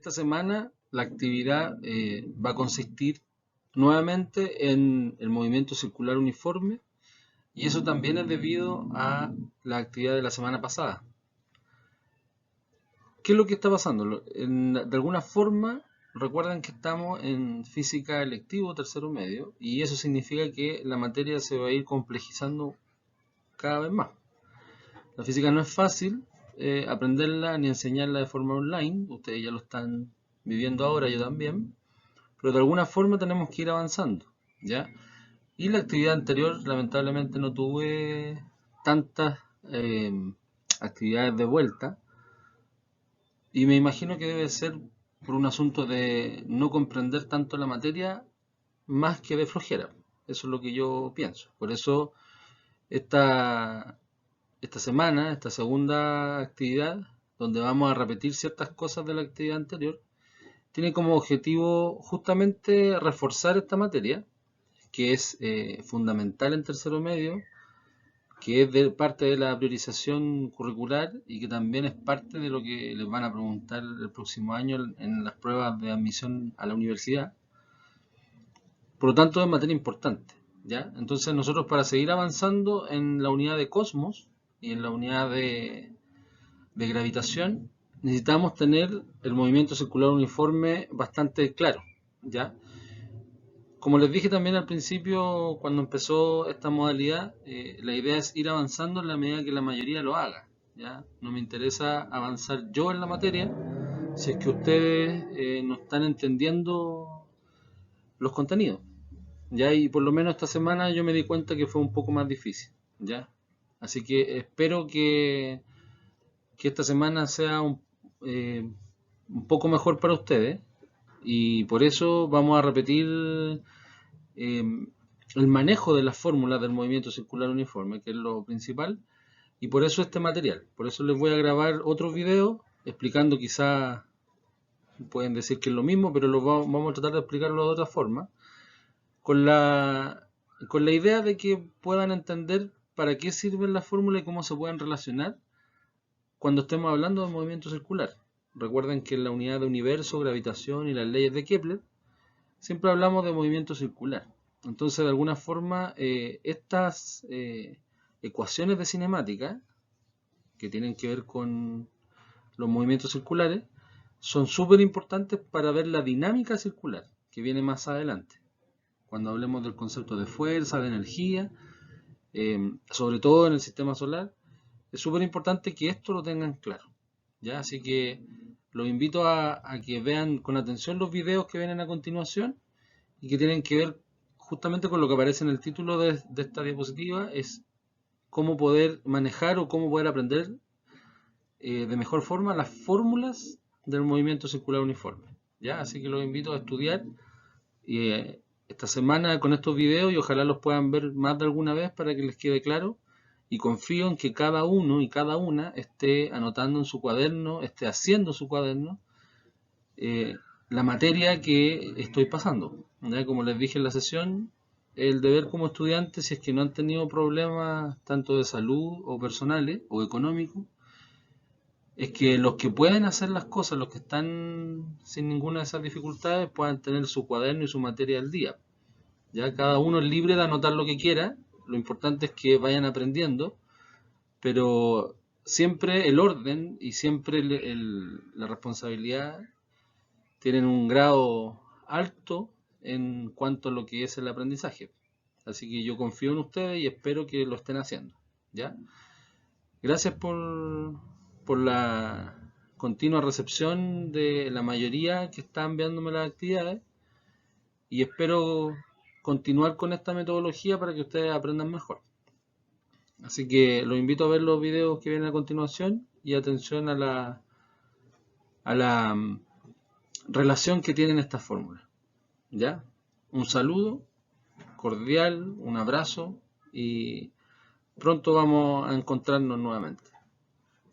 esta semana la actividad va a consistir nuevamente en el movimiento circular uniforme, y eso también es debido a la actividad de la semana pasada. ¿Qué es lo que está pasando? De alguna forma, recuerden que estamos en física electivo tercero medio, y eso significa que la materia se va a ir complejizando cada vez más. La física no es fácil aprenderla ni enseñarla de forma online. Ustedes ya lo están viviendo ahora, yo también. Pero de alguna forma tenemos que ir avanzando, ¿ya? Y la actividad anterior, lamentablemente, no tuve tantas actividades de vuelta. Y me imagino que debe ser por un asunto de no comprender tanto la materia más que de flojera. Eso es lo que yo pienso. Por eso esta semana, esta segunda actividad, donde vamos a repetir ciertas cosas de la actividad anterior, tiene como objetivo justamente reforzar esta materia, que es fundamental en tercero medio, que es parte de la priorización curricular y que también es parte de lo que les van a preguntar el próximo año en las pruebas de admisión a la universidad. Por lo tanto, es materia importante, ¿ya? Entonces nosotros, para seguir avanzando en la unidad de cosmos y en la unidad de gravitación, necesitamos tener el movimiento circular uniforme bastante claro, ¿ya? Como les dije también al principio, cuando empezó esta modalidad, la idea es ir avanzando en la medida que la mayoría lo haga, ¿ya? No me interesa avanzar yo en la materia si es que ustedes no están entendiendo los contenidos, ¿ya? Y por lo menos esta semana yo me di cuenta que fue un poco más difícil, ¿ya? Así que espero que esta semana sea un poco mejor para ustedes, y por eso vamos a repetir el manejo de las fórmulas del movimiento circular uniforme, que es lo principal, y por eso este material. Por eso les voy a grabar otros videos explicando, quizá pueden decir que es lo mismo, pero vamos a tratar de explicarlo de otra forma, con la idea de que puedan entender para qué sirven las fórmulas y cómo se pueden relacionar cuando estemos hablando de movimiento circular. Recuerden que en la unidad de universo, gravitación y las leyes de Kepler siempre hablamos de movimiento circular. Entonces, de alguna forma, estas ecuaciones de cinemática, que tienen que ver con los movimientos circulares, son súper importantes para ver la dinámica circular, que viene más adelante, cuando hablemos del concepto de fuerza, de energía, sobre todo en el sistema solar. Es súper importante que esto lo tengan claro, ¿ya? Así que los invito a que vean con atención los videos que vienen a continuación, y que tienen que ver justamente con lo que aparece en el título de esta diapositiva, es cómo poder manejar o cómo poder aprender de mejor forma las fórmulas del movimiento circular uniforme, ¿ya? Así que los invito a estudiar esta semana con estos videos, y ojalá los puedan ver más de alguna vez para que les quede claro, y confío en que cada uno y cada una esté anotando en su cuaderno, esté haciendo su cuaderno eh, la materia que estoy pasando, ¿ya? Como les dije en la sesión, el deber como estudiante, si es que no han tenido problemas tanto de salud o personales o económicos, es que los que pueden hacer las cosas, los que están sin ninguna de esas dificultades, puedan tener su cuaderno y su materia al día. Ya cada uno es libre de anotar lo que quiera, lo importante es que vayan aprendiendo, pero siempre el orden y siempre la responsabilidad tienen un grado alto en cuanto a lo que es el aprendizaje. Así que yo confío en ustedes y espero que lo estén haciendo, ¿ya? Gracias por la continua recepción de la mayoría que está enviándome las actividades, y espero continuar con esta metodología para que ustedes aprendan mejor. Así que los invito a ver los videos que vienen a continuación, y atención a la relación que tienen estas fórmulas, ¿ya? Un saludo cordial, un abrazo, y pronto vamos a encontrarnos nuevamente.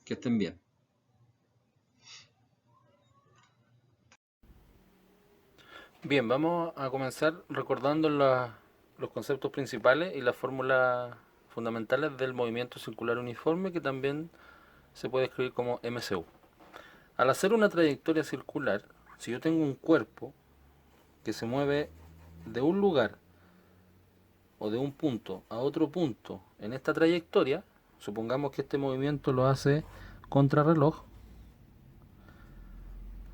Que estén bien. Bien, vamos a comenzar recordando los conceptos principales y las fórmulas fundamentales del movimiento circular uniforme, que también se puede escribir como MCU. Al hacer una trayectoria circular, si yo tengo un cuerpo que se mueve de un lugar o de un punto a otro punto en esta trayectoria, supongamos que este movimiento lo hace contrarreloj,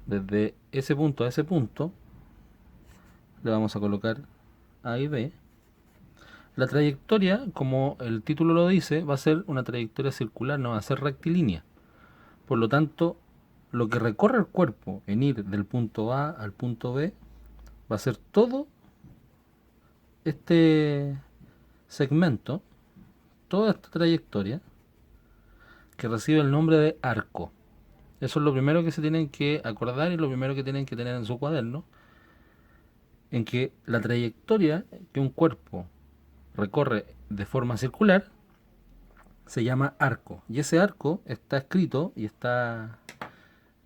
desde ese punto a ese punto, le vamos a colocar A y B. La trayectoria, como el título lo dice, va a ser una trayectoria circular, no va a ser rectilínea. Por lo tanto, lo que recorre el cuerpo en ir del punto A al punto B va a ser todo este segmento, toda esta trayectoria, que recibe el nombre de arco. Eso es lo primero que se tienen que acordar y lo primero que tienen que tener en su cuaderno, en que la trayectoria que un cuerpo recorre de forma circular se llama arco, y ese arco está escrito y está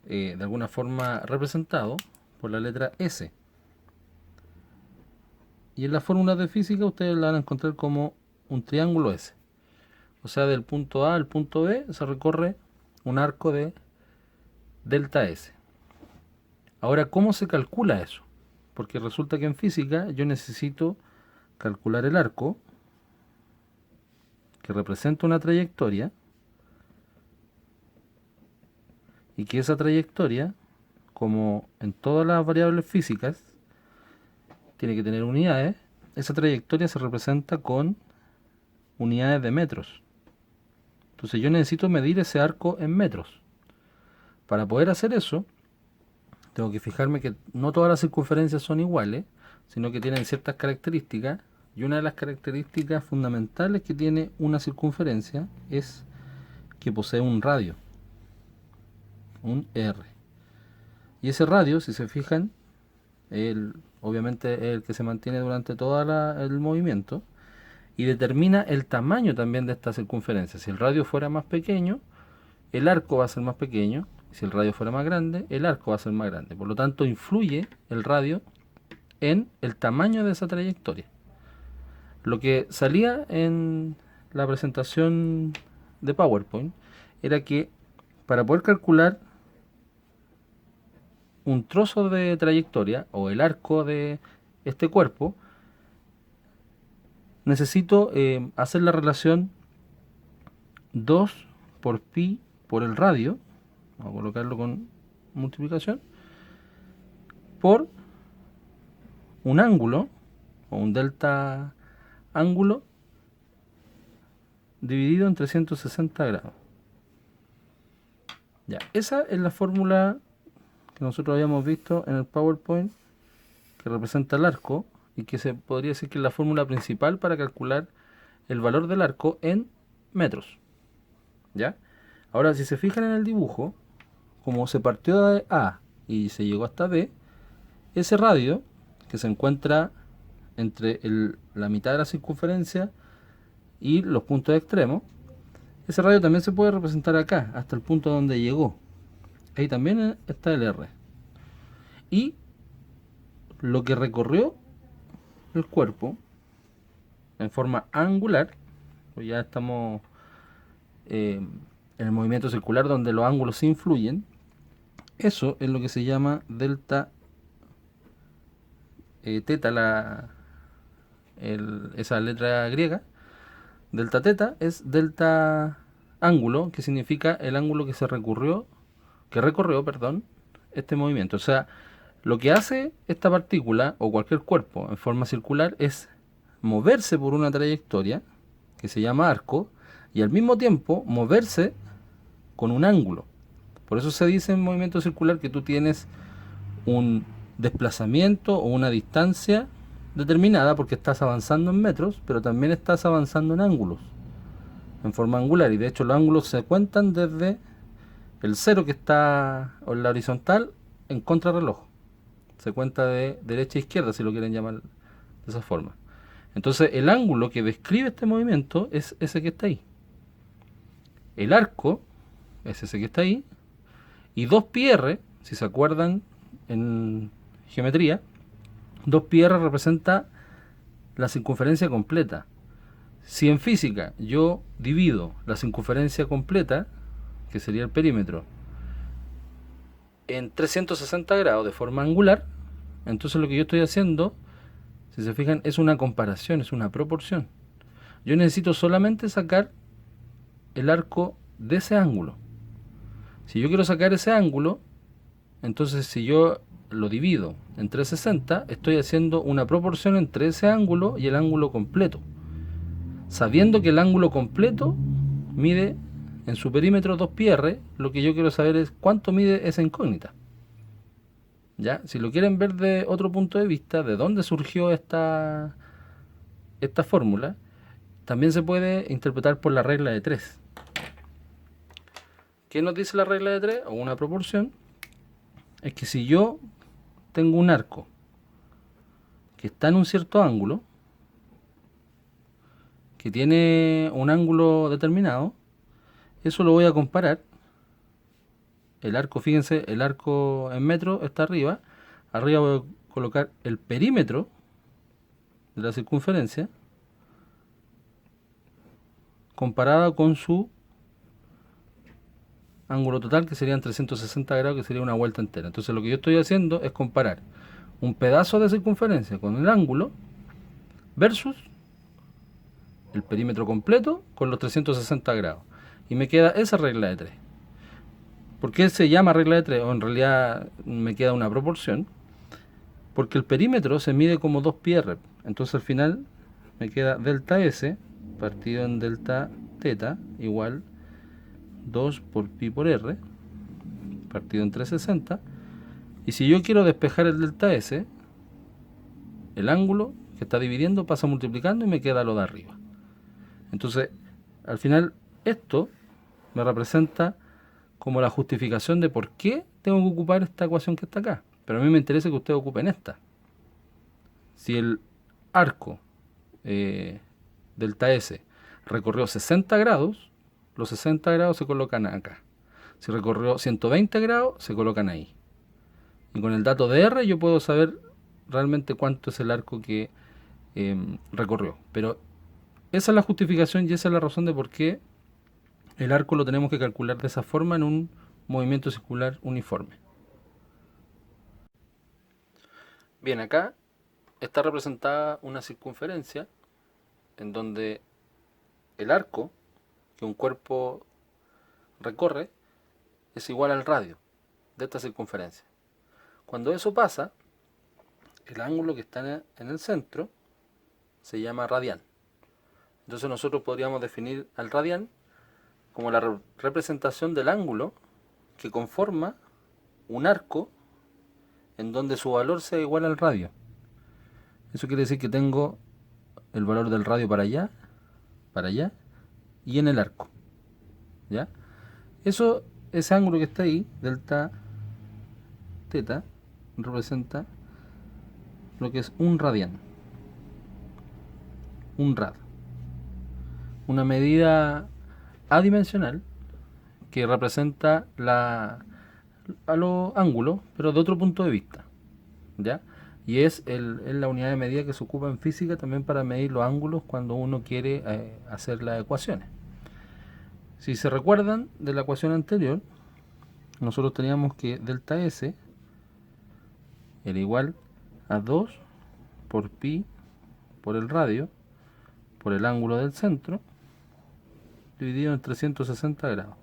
de alguna forma representado por la letra S. Y en las fórmulas de física ustedes la van a encontrar como un triángulo S. O sea, del punto A al punto B se recorre un arco de delta S. Ahora, ¿cómo se calcula eso? Porque resulta que en física yo necesito calcular el arco, que representa una trayectoria, y que esa trayectoria, como en todas las variables físicas, tiene que tener unidades. Esa trayectoria se representa con unidades de metros. Entonces yo necesito medir ese arco en metros. Para poder hacer eso, tengo que fijarme que no todas las circunferencias son iguales, sino que tienen ciertas características, y una de las características fundamentales que tiene una circunferencia es que posee un radio, un R. Y ese radio, si se fijan, obviamente es el que se mantiene durante todo el movimiento y determina el tamaño también de esta circunferencia. Si el radio fuera más pequeño, el arco va a ser más pequeño. Si el radio fuera más grande, el arco va a ser más grande. Por lo tanto, influye el radio en el tamaño de esa trayectoria. Lo que salía en la presentación de PowerPoint era que para poder calcular un trozo de trayectoria o el arco de este cuerpo, necesito hacer la relación 2 por pi por el radio, vamos a colocarlo con multiplicación, por un ángulo o un delta ángulo dividido en 360 grados. Ya, esa es la fórmula que nosotros habíamos visto en el PowerPoint, que representa el arco y que se podría decir que es la fórmula principal para calcular el valor del arco en metros. ¿Ya? Ahora, si se fijan en el dibujo, como se partió de A y se llegó hasta B, ese radio que se encuentra entre la mitad de la circunferencia y los puntos extremos, ese radio también se puede representar acá, hasta el punto donde llegó. Ahí también está el R. Y lo que recorrió el cuerpo en forma angular, pues ya estamos en el movimiento circular donde los ángulos se influyen, eso es lo que se llama delta teta, esa letra griega. Delta teta es delta ángulo, que significa el ángulo que recorrió, este movimiento. O sea, lo que hace esta partícula o cualquier cuerpo en forma circular es moverse por una trayectoria que se llama arco y al mismo tiempo moverse con un ángulo. Por eso se dice en movimiento circular que tú tienes un desplazamiento o una distancia determinada porque estás avanzando en metros, pero también estás avanzando en ángulos, en forma angular. Y de hecho los ángulos se cuentan desde el cero que está en la horizontal en contrarreloj. Se cuenta de derecha a izquierda, si lo quieren llamar de esa forma. Entonces el ángulo que describe este movimiento es ese que está ahí. El arco es ese que está ahí. Y 2πr, si se acuerdan en geometría, 2πr representa la circunferencia completa. Si en física yo divido la circunferencia completa, que sería el perímetro, en 360 grados de forma angular. Entonces lo que yo estoy haciendo, si se fijan, es una comparación, es una proporción. Yo necesito solamente sacar el arco de ese ángulo. Si yo quiero sacar ese ángulo, entonces si yo lo divido en 360, estoy haciendo una proporción entre ese ángulo y el ángulo completo, sabiendo que el ángulo completo mide en su perímetro 2πr. Lo que yo quiero saber es cuánto mide esa incógnita. ¿Ya? Si lo quieren ver de otro punto de vista, de dónde surgió esta fórmula, también se puede interpretar por la regla de 3. ¿Qué nos dice la regla de 3? O una proporción. Es que si yo tengo un arco que está en un cierto ángulo, que tiene un ángulo determinado, eso lo voy a comparar. El arco, fíjense, el arco en metros está arriba. Arriba voy a colocar el perímetro de la circunferencia comparada con su ángulo total, que serían 360 grados, que sería una vuelta entera. Entonces lo que yo estoy haciendo es comparar un pedazo de circunferencia con el ángulo versus el perímetro completo con los 360 grados. Y me queda esa regla de 3. ¿Por qué se llama regla de 3? O en realidad me queda una proporción. Porque el perímetro se mide como 2πr. Entonces al final me queda delta S partido en delta θ igual 2 por pi por r partido en 360. Y si yo quiero despejar el delta S, el ángulo que está dividiendo pasa multiplicando y me queda lo de arriba. Entonces, al final, esto me representa como la justificación de por qué tengo que ocupar esta ecuación que está acá. Pero a mí me interesa que ustedes ocupen esta. Si el arco delta S recorrió 60 grados, los 60 grados se colocan acá. Si recorrió 120 grados, se colocan ahí. Y con el dato de R yo puedo saber realmente cuánto es el arco que recorrió. Pero esa es la justificación y esa es la razón de por qué el arco lo tenemos que calcular de esa forma en un movimiento circular uniforme. Bien, acá está representada una circunferencia en donde el arco que un cuerpo recorre es igual al radio de esta circunferencia. Cuando eso pasa, el ángulo que está en el centro se llama radián. Entonces nosotros podríamos definir al radián como la representación del ángulo que conforma un arco en donde su valor sea igual al radio. Eso quiere decir que tengo el valor del radio para allá y en el arco. ¿Ya? Ese ángulo que está ahí, delta θ, representa lo que es un radián. Un rad. Una medida adimensional que representa a los ángulos, pero de otro punto de vista. ¿Ya? Y es la unidad de medida que se ocupa en física también para medir los ángulos cuando uno quiere hacer las ecuaciones. Si se recuerdan de la ecuación anterior, nosotros teníamos que delta S era igual a 2 por pi por el radio por el ángulo del centro dividido en 360 grados.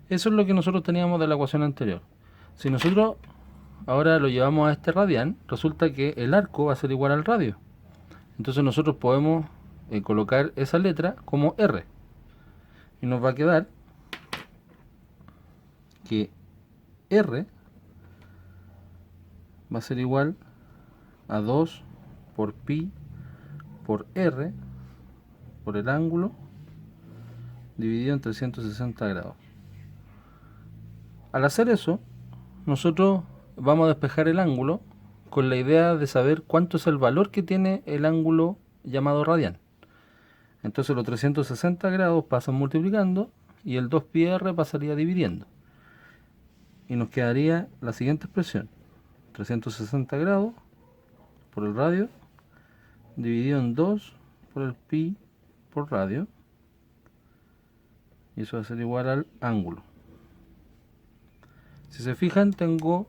Eso es lo que nosotros teníamos de la ecuación anterior. Si nosotros ahora lo llevamos a este radián, resulta que el arco va a ser igual al radio. Entonces nosotros podemos colocar esa letra como R. Y nos va a quedar que R va a ser igual a 2 por pi por R por el ángulo dividido en 360 grados. Al hacer eso, nosotros vamos a despejar el ángulo con la idea de saber cuánto es el valor que tiene el ángulo llamado radián. Entonces los 360 grados pasan multiplicando y el 2πr pasaría dividiendo. Y nos quedaría la siguiente expresión. 360 grados por el radio dividido en 2 por el pi por radio. Y eso va a ser igual al ángulo. Si se fijan, tengo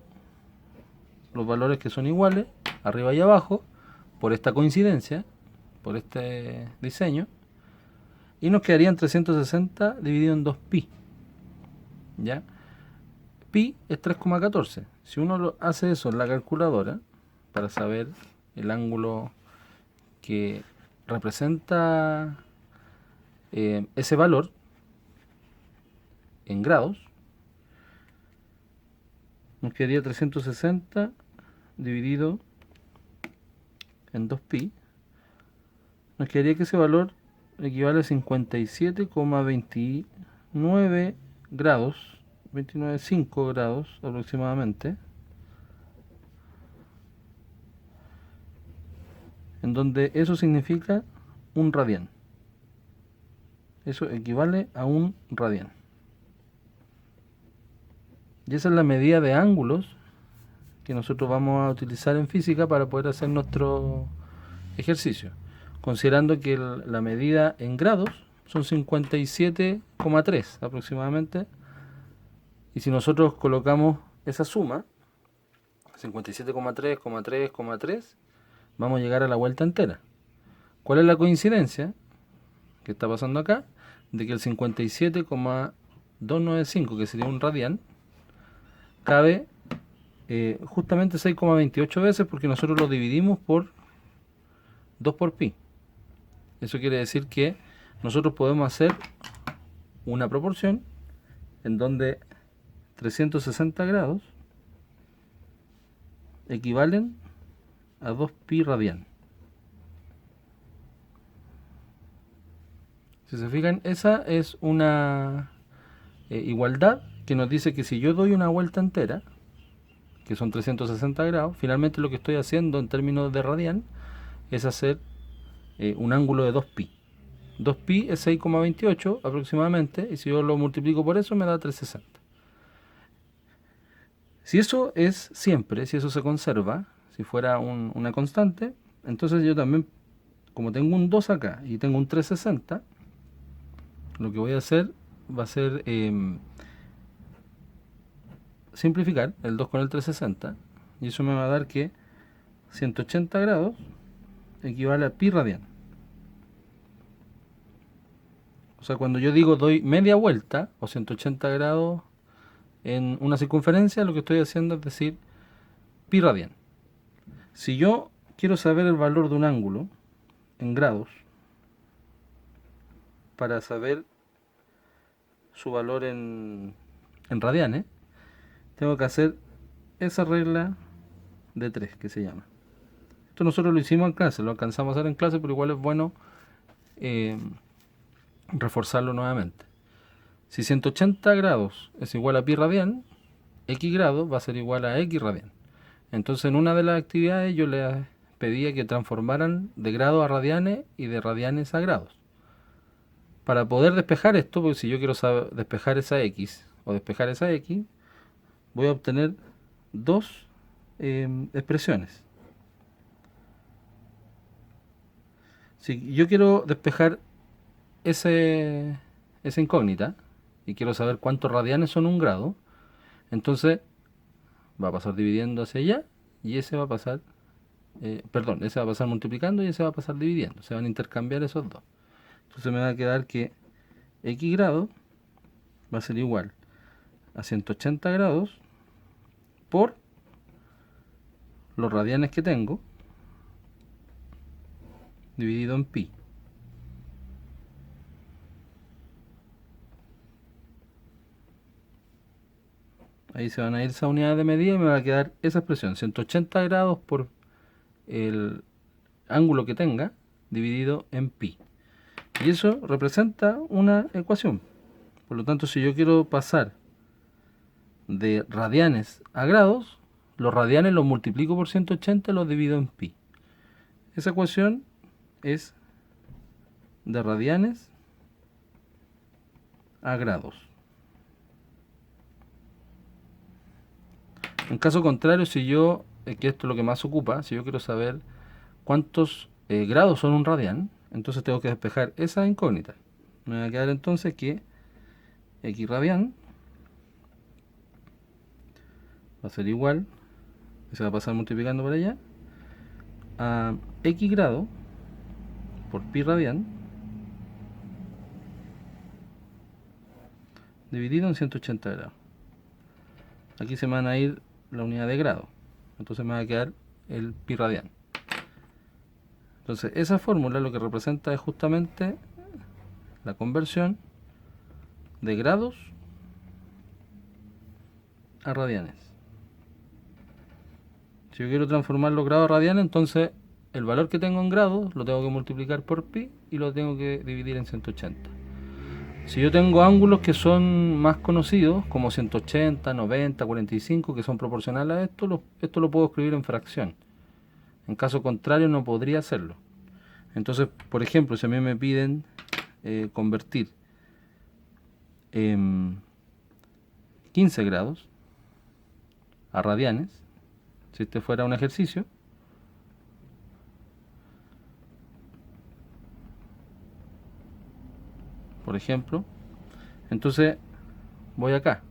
los valores que son iguales, arriba y abajo, por esta coincidencia, por este diseño, y nos quedarían 360 dividido en 2pi. ¿Ya? Pi es 3,14. Si uno hace eso en la calculadora, para saber el ángulo que representa ese valor en grados, nos quedaría 360 dividido en 2pi. Nos quedaría que ese valor equivale a 57,29 grados, 29,5 grados aproximadamente, en donde eso significa un radián. Eso equivale a un radián. Y esa es la medida de ángulos que nosotros vamos a utilizar en física para poder hacer nuestro ejercicio, considerando que la medida en grados son 57,3 aproximadamente, y si nosotros colocamos esa suma, 57,3, vamos a llegar a la vuelta entera. ¿Cuál es la coincidencia que está pasando acá? De que el 57,295, que sería un radián, cabe justamente 6,28 veces, porque nosotros lo dividimos por 2 por pi. Eso quiere decir que nosotros podemos hacer una proporción en donde 360 grados equivalen a 2 pi radián. Si se fijan, esa es una igualdad que nos dice que si yo doy una vuelta entera, que son 360 grados, finalmente lo que estoy haciendo en términos de radián es hacer un ángulo de 2pi. 2pi es 6,28 aproximadamente, y si yo lo multiplico por eso me da 360. Si eso es siempre, si eso se conserva, si fuera una constante, entonces yo también, como tengo un 2 acá y tengo un 360, lo que voy a hacer va a ser simplificar el 2 con el 360, y eso me va a dar que 180 grados equivale a pi radián. O sea, cuando yo digo doy media vuelta o 180 grados en una circunferencia, lo que estoy haciendo es decir pi radián. Si yo quiero saber el valor de un ángulo en grados, para saber su valor en radianes, tengo que hacer esa regla de 3 que se llama. Esto nosotros lo hicimos en clase, lo alcanzamos a hacer en clase, pero igual es bueno reforzarlo nuevamente. Si 180 grados es igual a pi radián, x grados va a ser igual a x radián. Entonces, en una de las actividades yo les pedía que transformaran de grados a radianes y de radianes a grados. Para poder despejar esto, porque si yo quiero despejar esa x o despejar esa x, voy a obtener dos expresiones. Si yo quiero despejar esa incógnita y quiero saber cuántos radianes son un grado, entonces va a pasar dividiendo hacia allá, y ese va a pasar, ese va a pasar multiplicando y ese va a pasar dividiendo. Se van a intercambiar esos dos. Entonces me va a quedar que x grado va a ser igual a 180 grados por los radianes que tengo dividido en pi. Ahí se van a ir esas unidades de medida y me va a quedar esa expresión, 180 grados por el ángulo que tenga dividido en pi. Y eso representa una ecuación. Por lo tanto, si yo quiero pasar de radianes a grados, los radianes los multiplico por 180 y los divido en pi. Esa ecuación es de radianes a grados. En caso contrario, si yo, que esto es lo que más ocupa, si yo quiero saber cuántos grados son un radián, entonces tengo que despejar esa incógnita. Me va a quedar entonces que x radián va a ser igual, se va a pasar multiplicando por allá, a x grado por pi radian dividido en 180 grados. Aquí se me van a ir la unidad de grado, entonces me va a quedar el pi radian. Entonces esa fórmula lo que representa es justamente la conversión de grados a radianes. Si yo quiero transformar los grados a radianes, entonces el valor que tengo en grados lo tengo que multiplicar por pi y lo tengo que dividir en 180. Si yo tengo ángulos que son más conocidos, como 180, 90, 45, que son proporcionales a esto lo puedo escribir en fracción. En caso contrario no podría hacerlo. Entonces, por ejemplo, si a mí me piden convertir 15 grados a radianes, si este fuera un ejercicio, por ejemplo, entonces voy acá.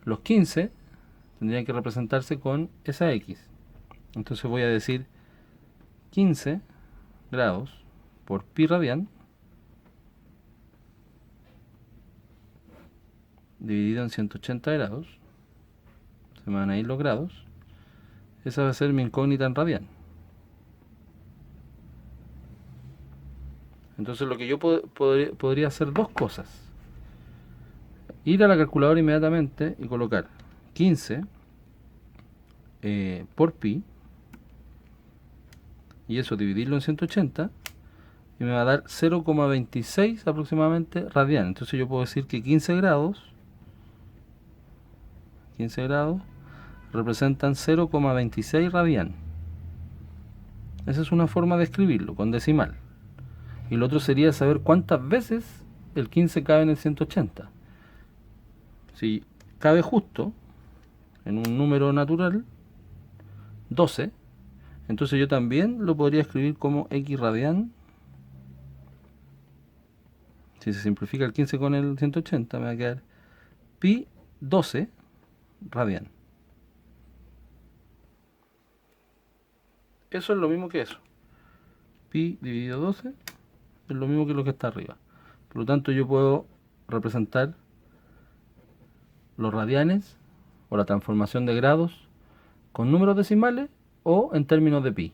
Los 15 tendrían que representarse con esa x. Entonces voy a decir 15 grados por pi radian dividido en 180 grados. Se me van a ir los grados. Esa va a ser mi incógnita en radian. Entonces lo que yo podría hacer dos cosas. Ir a la calculadora inmediatamente y colocar 15 por pi, y eso dividirlo en 180, y me va a dar 0,26 aproximadamente radian. Entonces yo puedo decir que 15 grados representan 0,26 radian. Esa es una forma de escribirlo, con decimal. Y lo otro sería saber cuántas veces el 15 cabe en el 180. Si cabe justo en un número natural, 12, entonces yo también lo podría escribir como x radian. Si se simplifica el 15 con el 180, me va a quedar pi 12 radian. Eso es lo mismo que eso. Pi dividido 12 es lo mismo que lo que está arriba. Por lo tanto, yo puedo representar los radianes o la transformación de grados con números decimales o en términos de pi.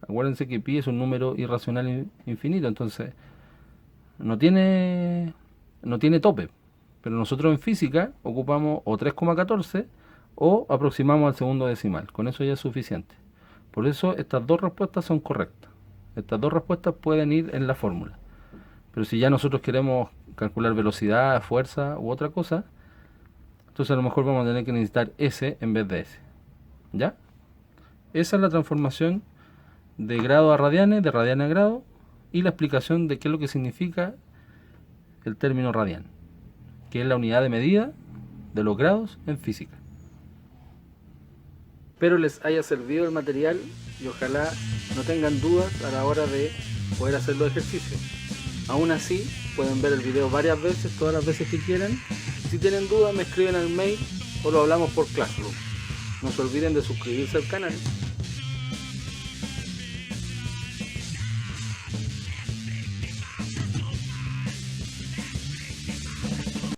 Acuérdense que pi es un número irracional infinito, entonces no tiene tope. Pero nosotros en física ocupamos o 3,14 o aproximamos al segundo decimal. Con eso ya es suficiente. Por eso estas dos respuestas son correctas. Estas dos respuestas pueden ir en la fórmula. Pero si ya nosotros queremos calcular velocidad, fuerza u otra cosa, entonces a lo mejor vamos a tener que necesitar S en vez de S. ¿Ya? Esa es la transformación de grado a radianes, de radianes a grado, y la explicación de qué es lo que significa el término radian, que es la unidad de medida de los grados en física. Espero les haya servido el material y ojalá no tengan dudas a la hora de poder hacer los ejercicios. Aún así, pueden ver el video varias veces, todas las veces que quieran. Si tienen dudas, me escriben al mail o lo hablamos por Classroom. No se olviden de suscribirse al canal